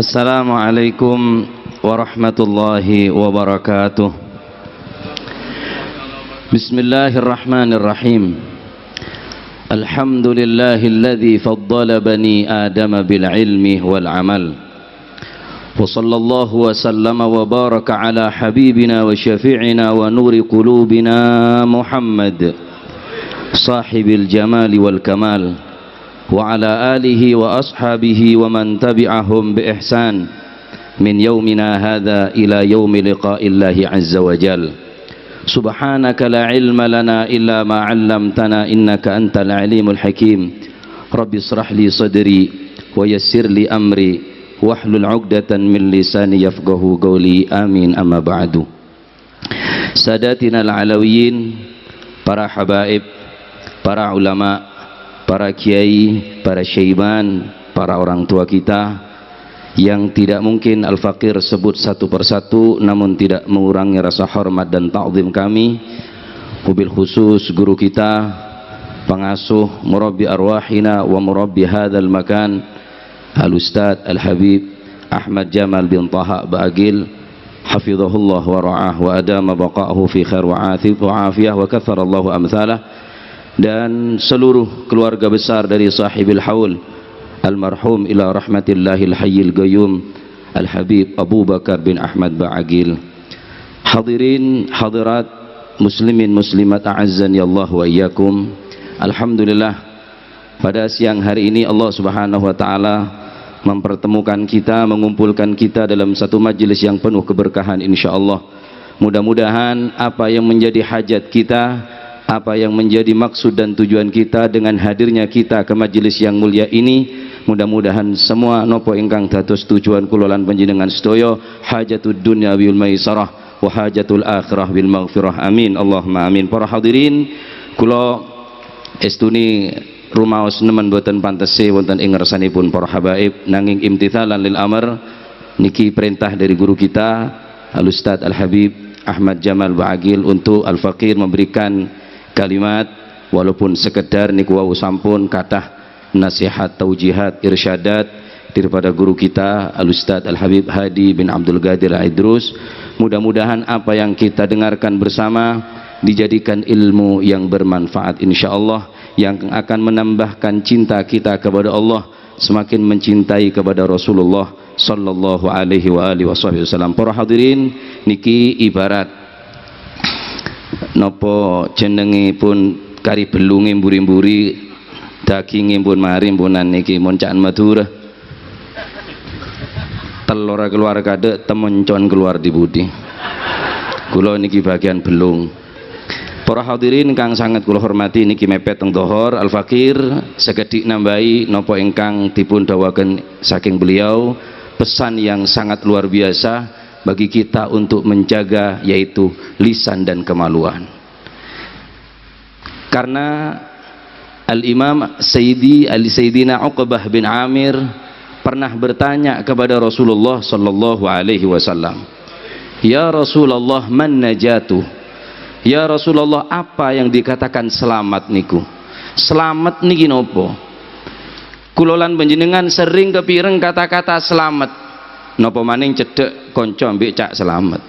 Assalamualaikum warahmatullahi wabarakatuh. Bismillahirrahmanirrahim. Alhamdulillahilladzi faddala bani Adam bil ilmi wal amal. Wa sallallahu wa sallama wa baraka ala habibina wa syafi'ina wa nuri qulubina Muhammad sahibil jamali wal kamal. Wa ala alihi wa ashabihi wa man tabi'ahum bi ihsan min yaumina hadha ila yaumi liqa'illahi azza wa jal. Subhanaka la ilma lana illa ma 'allamtana innaka antal alimul hakim. Rabbi israh li sadri wa yassir li amri wahlul 'uqdatan min lisani yafqahu qawli. Amin. Amma ba'du. Sadatina al-alawiyin, para habaib, para ulama, para kiai, para syaiban, para orang tua kita yang tidak mungkin Al-Faqir sebut satu persatu, namun tidak mengurangi rasa hormat dan ta'zim kami, wabil khusus guru kita, pengasuh, murabbi arwahina wa murabbi hadzal makan, Al-Ustadz Al-Habib Ahmad Jamal bin Taha Ba'agil, hafizahullah wa ra'ah wa adama baqa'ahu fi khair wa afiyah wa katharallahu amthalah, dan seluruh keluarga besar dari sahibil haul almarhum ila rahmatillahil hayyil qayyum Al-Habib Abu Bakar bin Ahmad Ba'agil. Hadirin hadirat muslimin muslimat a'azzani Allah wa iyyakum. Alhamdulillah, pada siang hari ini Allah Subhanahu wa taala mempertemukan kita, mengumpulkan kita dalam satu majelis yang penuh keberkahan insyaallah. Mudah-mudahan apa yang menjadi hajat kita, apa yang menjadi maksud dan tujuan kita dengan hadirnya kita ke majelis yang mulia ini, mudah-mudahan semua nopo ingkang dados tujuan kula lan panjenengan sedaya hajatud dunya bil maisarah wa hajatul akhirah bil maghfirah. Amin Allahumma amin. Para hadirin, kula estuni rumaos nemen boten pantese wonten ing ngarsanipun para habaib, nanging imtithalan lil amr niki perintah dari guru kita Al-Ustadz Al-Habib Ahmad Jamal Ba'agil untuk Al-Faqir memberikan kalimat, walaupun sekedar niku wau sampun kathah nasihat, taujihat, irsyadat daripada guru kita Al-Ustadz Al-Habib Hadi bin Abdul Qadir Idrus. Mudah-mudahan apa yang kita dengarkan bersama dijadikan ilmu yang bermanfaat insyaallah, yang akan menambahkan cinta kita kepada Allah, semakin mencintai kepada Rasulullah sallallahu alaihi wa alihi wasallam. Para hadirin, niki ibarat nopo jenenge pun kari belunge mburi-mburi, daginge pun mari punan niki moncaan Madura, telur keluar kadek, temencon keluar di budi. Kula niki bagian belung. Para hadirin kang sangat kula hormati, niki mepet teng dohor Al-Faqir sekedhik nambahi napa ingkang dipun dawuhaken saking beliau, pesan yang sangat luar biasa bagi kita untuk menjaga, yaitu lisan dan kemaluan. Karena Al-Imam Sayyidina Uqbah bin Amir pernah bertanya kepada Rasulullah sallallahu alaihi wasallam, "Ya Rasulullah, man najatu?" Ya Rasulullah, apa yang dikatakan selamat niku? Selamat niki nopo? Kula lan panjenengan sering kepireng kata-kata selamat. Napa maning cedhek kanca mbek cak selamat.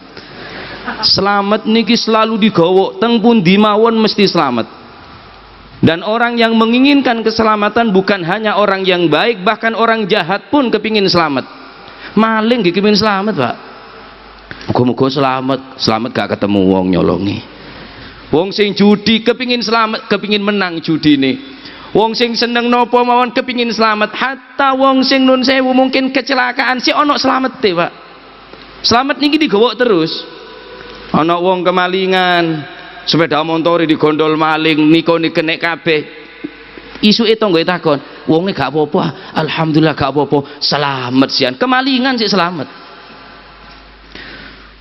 Selamat niki selalu digawa teng pundi mawon mesti selamat. Dan orang yang menginginkan keselamatan bukan hanya orang yang baik, bahkan orang jahat pun kepingin selamat. Maling nggih kepingin selamat, Pak. Muga-muga selamat gak ketemu wong nyolongi. Wong sing judi kepingin selamat, kepingin menang judine. Wong sing seneng nopo mawon kepingin selamat. Hatta wong sing nun sewu mungkin kecelakaan si ono slamete, Pak. Selamat niki digawa terus. Ana wong kemalingan, sepeda motor digondol maling, niku kenek kabeh. Isuke tangga takon, wonge gak apa-apa, alhamdulillah gak apa-apa, selamat sian. Kemalingan sik selamat.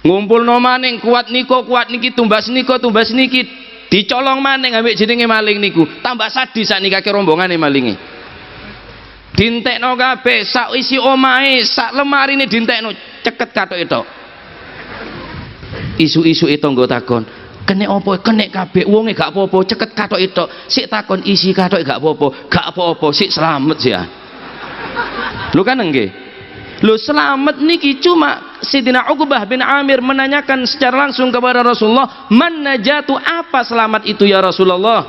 Ngumpulno maning kuat niki tumbas niki dicolong maning ambek jenenge maling niku, tambah sadis sak nikake rombongane malinge. Dintekno kabeh sak isi omahe, sak lemarine dintekno, ceket kathoke tok. Isu-isuke tangga takon, "Kenek apa? Kenek kabeh, wonge gak apa-apa, ceket kathoke tok." Sik takon isi kathoke gak apa-apa, sik slamet ya. Lho kan nggih. Lo selamat niki cuma Sayyidina Uqbah bin Amir menanyakan secara langsung kepada Rasulullah, man najatu, apa selamat itu ya Rasulullah?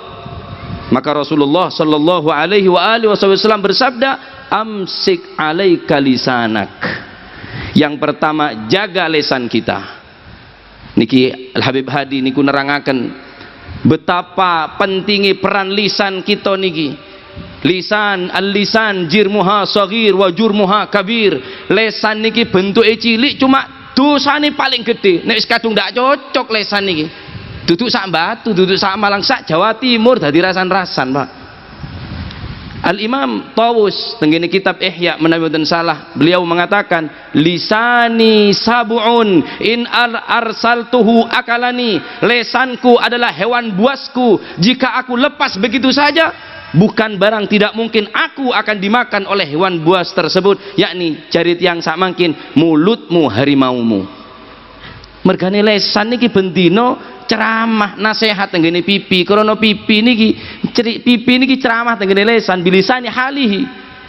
Maka Rasulullah sallallahu alaihi wasallam bersabda, amsik alaika lisanak. Yang pertama, jaga lesan kita. Niki Al Habib Hadi niku nerangaken betapa pentingnya peran lisan kita niki. Lisan, al-lisan jirmuha saghir wa jurmuha kabir. Lesan niki bentuke cilik cuma dosane paling gede. Nek wis kadung ndak cocok lesan niki. Duduk sak Batu, duduk sak Malang, sak Jawa Timur dadi rasan-rasan, Pak. Al-Imam Tawus tenggene kitab Ihya menawi salah, beliau mengatakan lisani sabuun in arsaltuhu akalani. Lesanku adalah hewan buasku, jika aku lepas begitu saja bukan barang tidak mungkin aku akan dimakan oleh hewan buas tersebut, yakni jarit yang sak mangkin mulutmu harimaumu. Mergane lesan niki bendino ceramah nasihat tenggene pipi, krana pipi niki ceramah tenggene lesan bilisani halihi.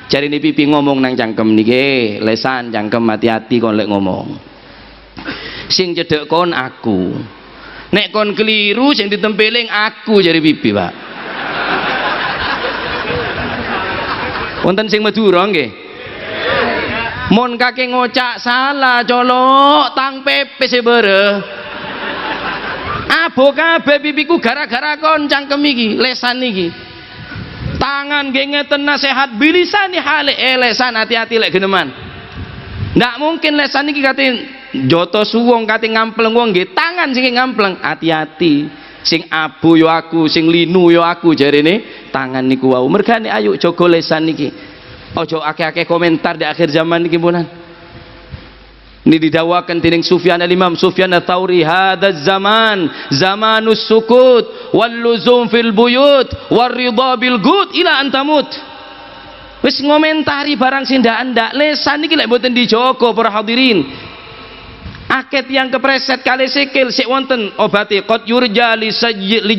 Jarine pipi ngomong nang cangkem niki, lesan cangkem hati-hati kon lek ngomong. Sing cedhek kon aku. Nek kon keliru sing ditempeling aku, jari pipi, Pak. Wonten sing Madura nggih. Mon kake ngocak salah colok tang pepe sebere. Abo kabeh pipiku gara-gara kon cangkem iki, lesan iki. Tangan nggih ngeten nasihat bilisani hale lesan hati-hati lek geneman. Ndak mungkin lesan iki kate joto suwung kate ngampleng wong nggih, tangan sing ngampleng hati-hati. Sing abu yo aku, sing linu yo aku, jarene tangan niku wau. Mergane ayo jaga lesan niki. Ojo akeh-akeh komentar di akhir zaman niki punan. Ini didawakan dening Sufyan al-Imam Sufyan al-Tsauri, hadzal zaman zamanus sukut wal luzum fil buyut war ridha bil gut ila antamut. Wis ngomentari barang sing ndak lesan niki lek mboten dijogo para hadirin. Akeh yang kepreset kali sikil sik wonten obati qad yurja li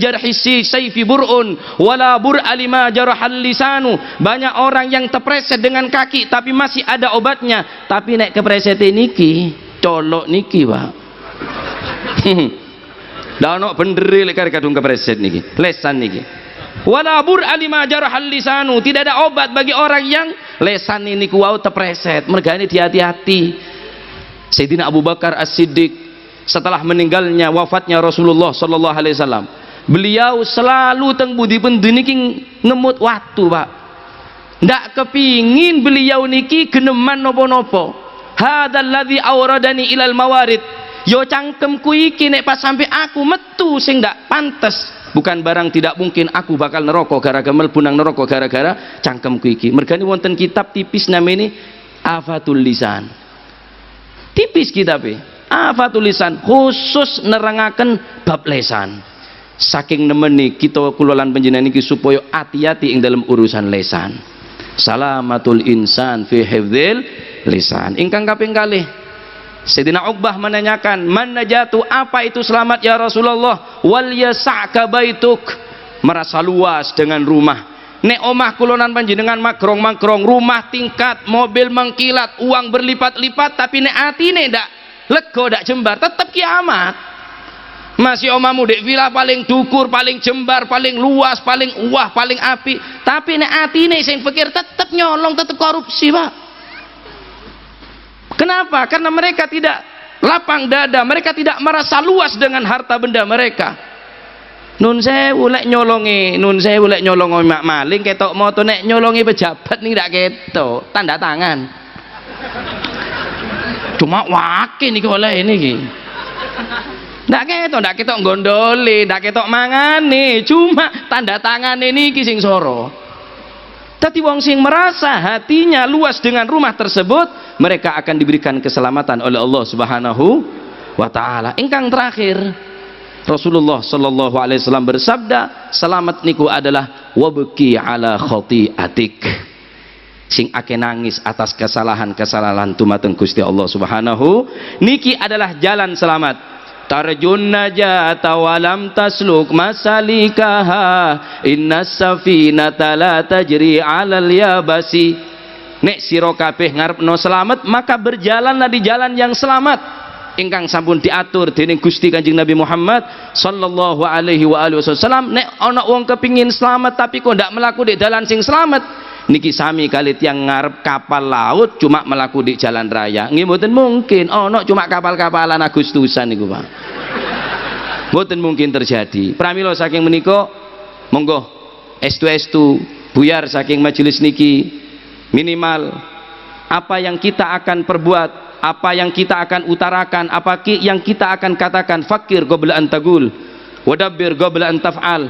jarhi sayfi burun wala bur alima jarahal lisanu. Banyak orang yang terpreset dengan kaki tapi masih ada obatnya, tapi nek kepreset niki colok niki, Pak. Lah ono bener lek kadung kepreset niki lesan niki. Wala bur alima jarahal lisanu, tidak ada obat bagi orang yang lesan ini wau terpreset. Mergane hati-hati. Sayyidina Abu Bakar As-Siddiq setelah meninggalnya wafatnya Rasulullah sallallahu alaihi wasallam, beliau selalu teng budi pendi niki ngemut waktu, Pak. Ndak kepingin beliau niki geneman napa-napa. Hadzal ladzi awradani ilal mawarid. Yo cangkemku iki nek pas sampai aku metu sing ndak pantes, bukan barang tidak mungkin aku bakal neraka gara-gara mlebu nang neraka gara-gara cangkemku iki. Mergane wonten kitab tipis namanya Afatul Lisan. Tipis kitabnya Afatul Lisan, khusus nerangaken bab lesan. Saking nemeni kita kulolan panjenengan iki supaya hati-hati ing dalam urusan lesan. Salamatul insan fi hifdzil lisan. Ingkang kaping kalih, Sayyidina Uqbah menanyakan, man najatu, apa itu selamat ya Rasulullah? Wal yasa'ka baituk, merasa luas dengan rumah. Nek omah kulonan panjenengan makrong-makrong, rumah tingkat, mobil mengkilat, uang berlipat-lipat, tapi nek atine ndak lega, ndak jembar, tetap kiamat. Masih omamu dek villa paling dukur, paling jembar, paling luas, paling uah, paling api, tapi nek atine sing pikir tetap nyolong, tetap korupsi, Pak. Kenapa? Karena mereka tidak lapang dada, mereka tidak merasa luas dengan harta benda mereka. Nun sewu lek nyolongi, nun sewu lek nyolongi mak maling ketok moto, nek nyolongi pejabat nih ndak ketok, tanda tangan. Cuma wakil nih oleh ini ki. Ndak ketok gondoli, ndak ketok mangane, cuma tanda tangan ini ki sing soro. Tapi wong sing merasa hatinya luas dengan rumah tersebut, mereka akan diberikan keselamatan oleh Allah Subhanahu wa taala. Ingkang terakhir, Rasulullah sallallahu alaihi wasallam bersabda, selamat niku adalah wabki ala khati'atik. Sing ake nangis atas kesalahan-kesalahan tumateng Gusti Allah Subhanahu, niki adalah jalan selamat. Tarjun najata wa lam tasluk masalikaha, innas safinata la tajri 'alal yabasi. nek sira kabeh ngarepno selamat maka berjalanlah di jalan yang selamat ingkang sampun diatur dening Gusti Kanjeng Nabi Muhammad sallallahu alaihi wa alihi wasallam. Nek ana wong kepingin selamat tapi kok ndak melaku di dalan sing selamat niki sami kali tiyang ngarep kapal laut cuma melaku di jalan raya. Nggih mboten mungkin ana cuma kapal-kapalan Agustusan niku Pak. Mboten mungkin terjadi. Pramila saking menika monggo estu-estu buyar saking majelis niki, minimal apa yang kita akan perbuat, apa yang kita akan utarakan, apa yang kita akan katakan, fakir qabla an tagul wadabbir qabla an taf'al.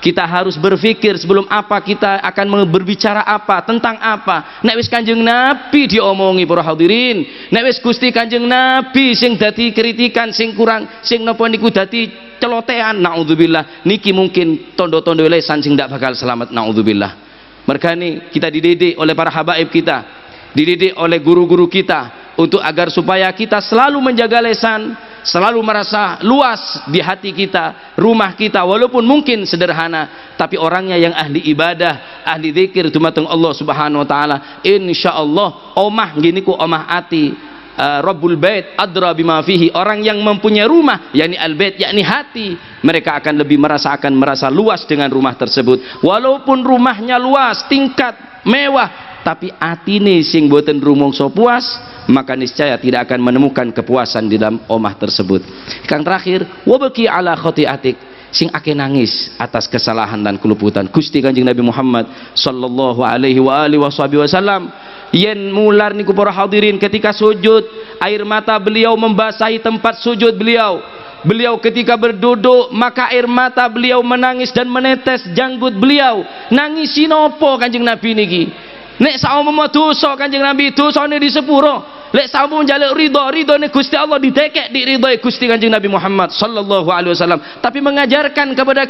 Kita harus berpikir sebelum apa kita akan berbicara apa, tentang apa. Nek wis Kanjeng Nabi diomongi para hadirin, nek wis Gusti Kanjeng Nabi sing dadi kritikan, sing kurang, sing napa niku dadi celotehan, naudzubillah niki mungkin tondo-tondo lesan sing ndak bakal selamat, naudzubillah. Mergane kita dididik oleh para habaib kita, dididik oleh guru-guru kita untuk agar supaya kita selalu menjaga lesan, selalu merasa luas di hati kita, rumah kita walaupun mungkin sederhana tapi orangnya yang ahli ibadah, ahli zikir dumateng Allah Subhanahu wa taala. Insyaallah omah gini ku omah ati, Rabbul Bait adra bima fihi, orang yang mempunyai rumah yakni al-bait yakni hati, mereka akan lebih merasa luas dengan rumah tersebut. Walaupun rumahnya luas, tingkat mewah, tapi atine sing boten rumangsa puas, maka niscaya tidak akan menemukan kepuasan di dalam omah tersebut. Kang terakhir, wabaki ala khotiatik, sing ake nangis atas kesalahan dan keluputan. Gusti Kanjeng Nabi Muhammad sallallahu alaihi wa alihi wasallam yen mular niku para hadirin ketika sujud, air mata beliau membasahi tempat sujud beliau. Beliau ketika berduduk maka air mata beliau menangis dan menetes janggut beliau. Nangisi nopo Kanjeng Nabi niki? Nek saumpama dosa Kanjeng Nabi dosane di sepuro, lek saumpama njaluk ridho-ridhone Gusti Allah ditekek diridhoi Gusti Kanjeng Nabi Muhammad sallallahu alaihi wasallam. Tapi mengajarkan kepada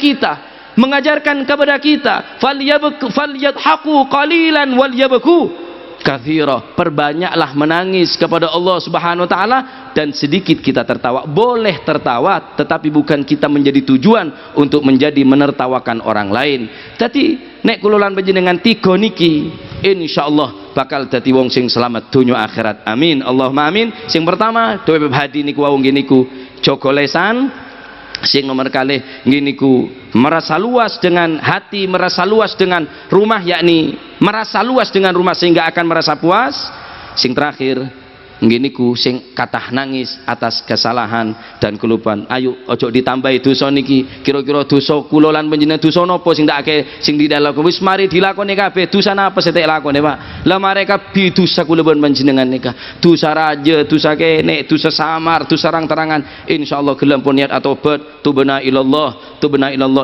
kita falyadhaku qalilan walyabku katsira, perbanyaklah menangis kepada Allah Subhanahu wa taala dan sedikit kita tertawa. Boleh tertawa tetapi bukan kita menjadi tujuan untuk menjadi menertawakan orang lain. Jadi nek kula lan panjenengan tiga niki insyaallah bakal dadi wong sing selamat dunya akhirat. Amin Allahumma amin. Sing pertama dhewe hadi niku wau nggih niku jaga lesan. Sing nomor kalih nggih niku merasa luas dengan hati, merasa luas dengan rumah, yakni merasa luas dengan rumah sehingga akan merasa puas. Sing terakhir nggih niku sing kathah nangis atas kesalahan dan kelupaan. Ayo ojo ditambahi dosa niki. Kira-kira dosa kula lan panjenengan dosa napa sing ndak akeh sing didalake wis mari dilakoni kabeh. Dosa napa sing tak lakone Pak? Lah mereka dosa kula pun panjenengan nika. Dosa raja, dosa kene, dosa samar, dosa terang-terangan. Insyaallah gelem pun niat atobat, tubna ilallah,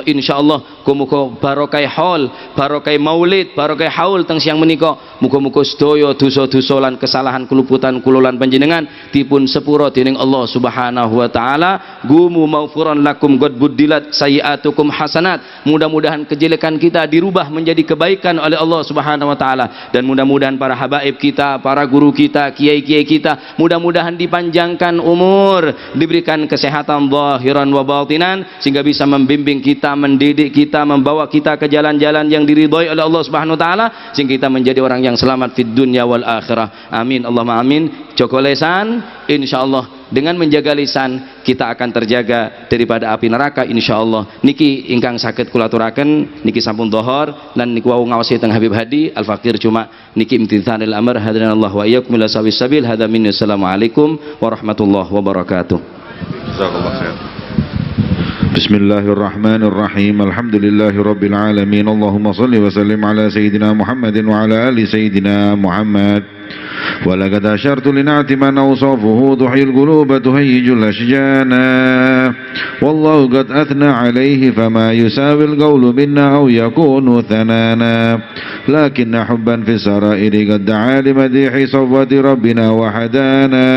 insyaallah. Muga barokah haul, barokah maulid, barokah haul teng siang menika. Muga-muga sedaya dosa-dosa lan kesalahan keluputan kula lan panjenengan dipun sepura dening Allah Subhanahu wa taala. Gumu maghfuran lakum qad buddilat sayiatukum hasanat. Mudah-mudahan kejelekan kita dirubah menjadi kebaikan oleh Allah Subhanahu wa taala, dan mudah-mudahan para habaib kita, para guru kita, kiai-kiai kita mudah-mudahan dipanjangkan umur, diberikan kesehatan zahiran wa batinan sehingga bisa membimbing kita, mendidik kita, membawa kita ke jalan-jalan yang diridhoi oleh Allah Subhanahu wa taala sehingga kita menjadi orang yang selamat fid dunya wal akhirah. Amin Allahumma amin. Jaga lesan, insyaallah dengan menjaga lisan kita akan terjaga daripada api neraka insyaallah. Niki ingkang saged kula aturaken niki sampun dhuhur lan niku wau ngaosi teng Habib Hadi Al Fakir, cuma niki imtithanil amr hadranallahu wa iyyakum ila sawis sabil. Hadza minni, assalamualaikum warahmatullahi wabarakatuh. Jazakallahu khair. Bismillahirrahmanirrahim. Alhamdulillahi rabbil alamin. Allahumma salli wa sallim ala sayyidina Muhammadin wa ala ali sayyidina Muhammad. ولقد أشرت لنعت من أوصافه ضحي القلوب تهيج الأشجان والله قد أثنى عليه فما يساوي القول منا أو يكون ثنانا لكن حبا في السرائر قد دعا لمديح صفوة ربنا وحدانا